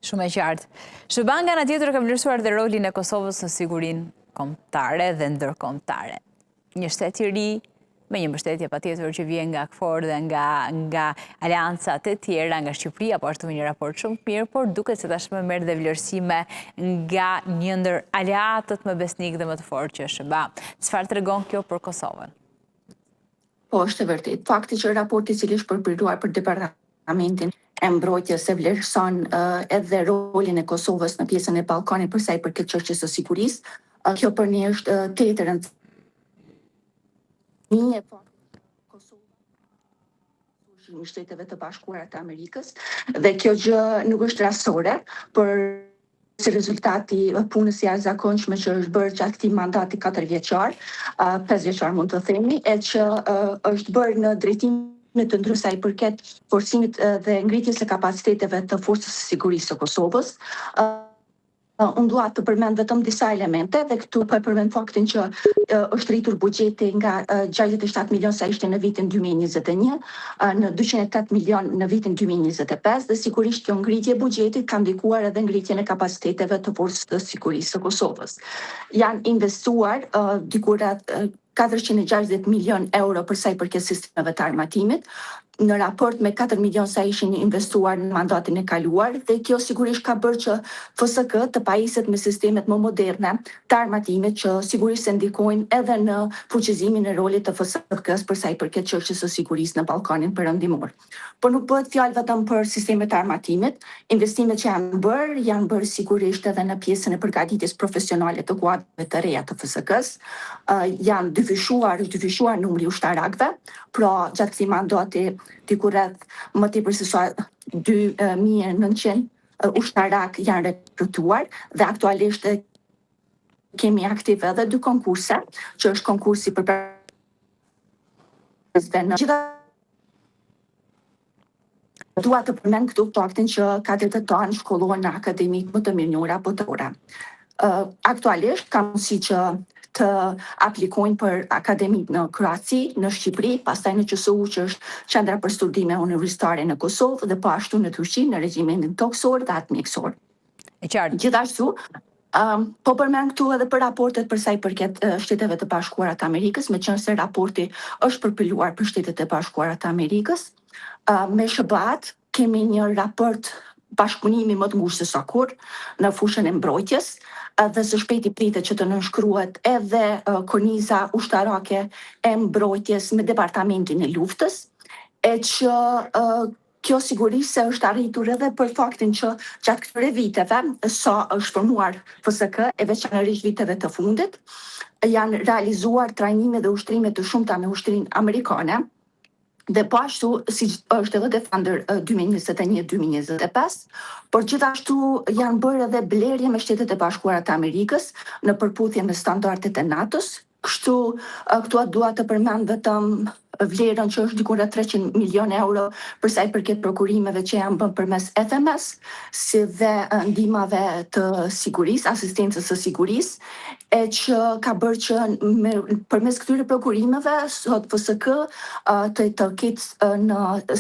Shumë e qartë. SBA nga ana tjetër ka vlerësuar dhe rolin e Kosovës në sigurinë kombëtare dhe ndërkombëtare. Një shtet i ri me një mbështetje patjetër që vjen nga KFOR dhe nga aleancat e tjera, nga Shqipëria, po ashtu me një raport shumë të mirë, por duket se tashmë merr dhe vlerësime nga një ndër aleatët më besnik dhe më të fortë që është SBA. Çfarë tregon kjo për Kosovën? Po, është e vërtet. Fakti që raporti i cili është përpiruar për departamentin e mbrojtjes e vlerëson edhe rolin e Kosovës në pjesën e Ballkanit për sa i përket çështjes së sigurisë. Kjo për ne është tetë e rëndësishme. Kosova i Shteteve të Bashkuara të Amerikës dhe kjo gjë nuk është rastësore, për si rezultati punës së jashtëzakonshme që është bërë gjatë këtij mandati 4 vjeçar, 5 vjeçar mund të themi, e që është bërë në drejtimin të ndryshme sa i përket forcimit dhe ngritjes së kapaciteteve të forcës së sigurisë së Kosovës. Unë dua të përmend vetëm disa elemente dhe këtu po e përmend faktin që është rritur buxheti nga 67 milion sa ishte në vitin 2021 në 208 milion në vitin 2025 dhe sigurisht kjo ngritje e buxhetit ka ndikuar edhe ngritjen e kapaciteteve të forcës së sigurisë së Kosovës. Janë investuar diku rreth 460 milion euro për sa i përket sistemeve të armatimit, në raport me 4 milion sa ishin investuar në mandatin e kaluar, dhe kjo sigurisht ka bërë që FSK të pajiset me sistemet më moderne të armatimit që sigurisht se ndikojnë edhe në fuqizimin e rolit të FSK-s për sa i përket çështjes së sigurisë në Ballkanin Perëndimor. Por nuk bëhet fjalë vetëm për sistemet e armatimit, investimet që janë bërë sigurisht edhe në pjesën e përgatitjes profesionale të kuadrave të reja të FSK-s. Janë dyfishuar numri ushtarakëve, pra gjatë këtij mandati diku rreth më tepër se sa 2900 ushtarak janë rekrutuar dhe aktualisht kemi aktiv edhe 2 konkurse, që është konkursi për Dua të përmend këtu faktin që katërt tanë shkollohen në akademi më të mirënjohura botërore. Aktualisht ka mundësi që të aplikojnë për akademi në Kroaci, në Shqipëri, pastaj në QSU që është qendra për studime universitare në Kosovë dhe po ashtu në Turqi në regjimentin toksor dhe atë mjekësor. Gjithashtu, po përmend këtu edhe për raportet për sa i përket Shteteve të Bashkuara të Amerikës, meqense raporti është përpiluar për Shtetet e Bashkuara të Amerikës. Me SBA-t kemi një raport bashkëpunimi më të ngushtë se sa kur në fushën e mbrojtjes dhe së shpejti pritet që të nënshkruhet edhe korniza ushtarake e mbrojtjes me departamentin e luftës, e që kjo sigurisht se është arritur edhe për faktin që gjatë këtyre viteve sa është formuar FSK, e veçanërisht viteve të fundit, janë realizuar trajnime dhe ushtrime të shumta me ushtrinë amerikane, dhe po ashtu, si është edhe Defender 2021-2025, por gjithashtu janë bërë edhe blerje me Shtetet e Bashkuara të Amerikës në përputhje me standardet e NATO-s. Kështu, këtu dua të përmend vetëm vlerën që është diku rreth 300 milion euro për sa i përket prokurimeve që janë bërë përmes FMS, si dhe ndihmave të sigurisë, asistencës së sigurisë, e që ka bërë që përmes këtyre prokurimeve sot FSK të ketë në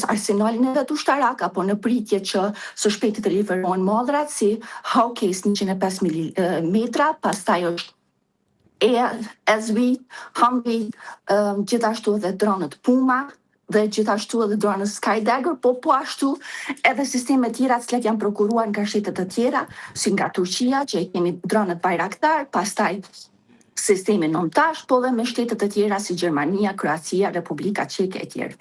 arsenalin e vet ushtarak apo në pritje që së shpejti të liverohen modrat si Hawkes 105 mm, pastaj është ESV, Humvee, gjithashtu edhe dronët Puma dhe gjithashtu edhe dronët Skydagger, po ashtu edhe sisteme tjera të cilat janë prokuruar nga shtetet të tjera, si nga Turqia, që kemi dronët Bayraktar, pastaj sistemi Nomtash, po dhe me shtetet të tjera si Gjermania, Kroacia, Republika Çeke e tjerë.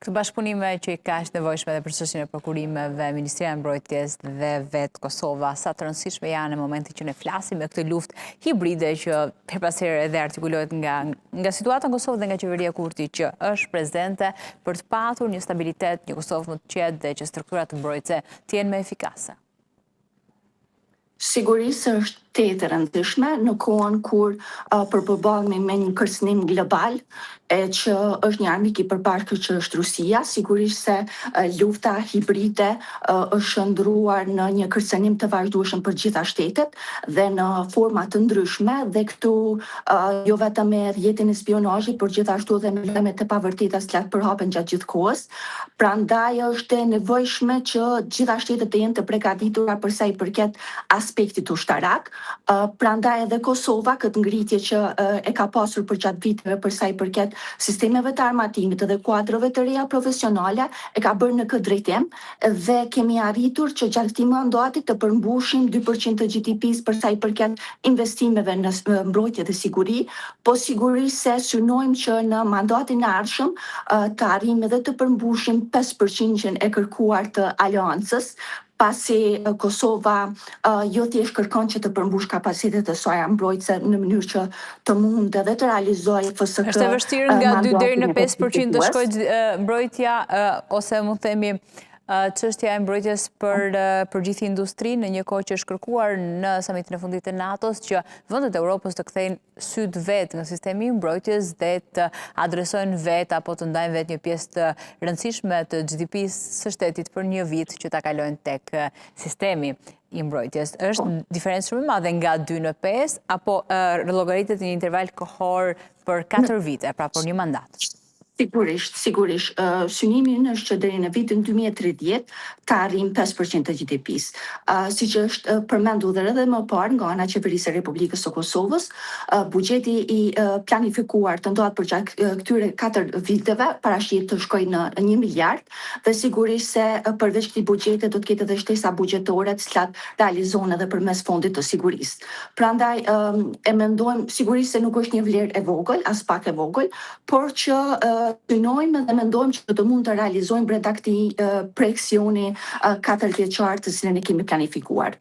Këtë bashkëpunime që i ka është nevojshme dhe për çështjen e prokurimeve, Ministria e Mbrojtjes dhe vetë Kosova, sa të rëndësishme janë në momentin që ne flasim me këtë luftë hibride që përpasherë edhe artikulohet nga situata në Kosovë dhe nga qeveria Kurti që është prezente për të patur një stabilitet, një Kosovë më të qetë dhe që strukturat të mbrojtëse të jenë më efikase. Sigurisht është e rëndësishme në kohën kur përballemi me një kërcënim global që është një armik i përbashkët që është Rusia. Sigurisht se lufta hibride është shndruar në një kërcënim të vazhdueshëm për gjitha shtetet dhe në forma të ndryshme, dhe këtu jo vetëm me rrjetin e spionazhit, por gjithashtu edhe me lajme të pavërteta që përhapen gjatë gjithë kohës. Prandaj është e nevojshme që gjitha shtetet të jenë të përgatitura për sa i përket aspektit ushtarak. Prandaj edhe Kosova këtë ngritje që e ka pasur për gjatë viteve për sa i përket sistemeve të armatimit dhe kuadrove të reja profesionale e ka bërë në këtë drejtim, dhe kemi arritur që gjatë këtij mandati të përmbushim 2% të GDP-s për sa i përket investimeve në mbrojtje dhe siguri, po sigurisht se synojmë që në mandatin e ardhshëm të arrijmë edhe të përmbushim 5% e kërkuar të aleancës, pasi Kosova jo thjesht kërkon që të përmbush kapacitetet e saj mbrojtëse në mënyrë që të mund edhe të realizojë FSK. Është e vështirë nga 2 deri në 5% të shkojë mbrojtja, ose mund të themi çështja e mbrojtjes për gjithë industrinë, në një kohë që është kërkuar në samitin e fundit të NATO-s që vendet e Europës të kthejnë syt vet nga sistemi i mbrojtjes dhe të adresojnë vet apo të ndajnë vet një pjesë të rëndësishme të GDP-s së shtetit për një vit që ta kalojnë tek sistemi i mbrojtjes. Është diferencë shumë e madhe nga 2 në 5 apo llogaritet një interval kohor për 4 vite, pra për një mandat? Sigurisht. Synimi ynë është që deri në vitin 2030 të arrijmë 5% të GDP-s. Siç është përmendur edhe më parë nga ana e Qeverisë së Republikës së Kosovës, buxheti i planifikuar të ndohet për gjatë këtyre 4 viteve parashit të shkojë në 1 miliard, dhe sigurisht se përveç këtij buxheti do të ketë edhe shtesa buxhetore të cilat realizohen edhe përmes fondit të sigurisë. Prandaj e mendojmë sigurisht se nuk është një vlerë e vogël, as pak e vogël, por që synojmë dhe mendojmë që të mund të realizojmë brenda këtij projeksioni 4 vjeçar të cilën e kemi planifikuar.